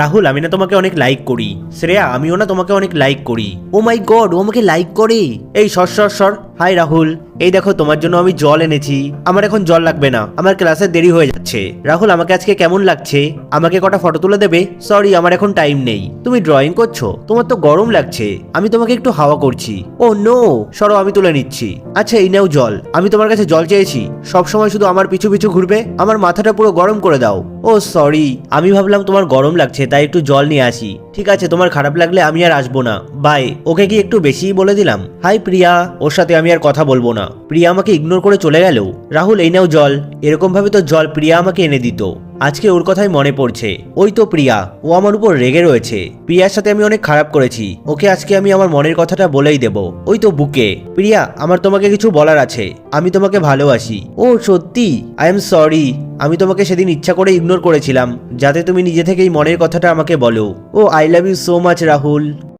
রাহুল আমি না তোমাকে অনেক লাইক করি। শ্রেয়া আমিও না তোমাকে অনেক লাইক করি। ও মাই গড, ও আমাকে লাইক করে। এই সর সর সর। হাই রাহুল, এই দেখো তোমার জন্য আমি জল এনেছি। আমার এখন জল লাগবে না, আমার ক্লাসে দেরি হয়ে যাচ্ছে। রাহুল আমাকে আজকে কেমন লাগছে? আমাকে কটা ফটো তুলে দেবে? সরি আমার এখন টাইম নেই। তুমি ড্রয়িং করছো? তোমার তো গরম লাগছে, আমি তোমাকে একটু হাওয়া করছি। ও নো, সরো আমি তুলে নিচ্ছি। আচ্ছা এই নাও জল। আমি তোমার কাছে জল চেয়েছি, সব সময় শুধু আমার পিছু পিছু ঘুরবে, আমার মাথাটা পুরো গরম করে দাও। ও সরি, আমি ভাবলাম তোমার গরম লাগছে তাই একটু জল নিয়ে আসি। ঠিক আছে, তোমার খারাপ লাগলে আমি আর আসবো না, বাই। ওকে কি একটু বেশিই বলে দিলাম? হাই প্রিয়া, ওর সাথে আমি আর কথা বলবো না। প্রিয়া আমাকে ইগনোর করে চলে গেল। রাহুল এই নাও জল। এরকম ভাবে তো জল প্রিয়া আমাকে এনে দিত। আজকে ওর কথাই মনে পড়ছে। ওই তো প্রিয়া, ও আমার উপর রেগে রয়েছে। প্রিয়ার সাথে আমি অনেক খারাপ করেছি, ওকে আজকে আমি আমার মনের কথাটা বলেই দেব। ওই তো বুকে। প্রিয়া আমার তোমাকে কিছু বলার আছে, আমি তোমাকে ভালোবাসি। ও সত্যি? আই এম সরি, আমি তোমাকে সেদিন ইচ্ছা করে ইগনোর করেছিলাম যাতে তুমি নিজে থেকেই মনের কথাটা আমাকে বলো। Oh I love you so much Rahul.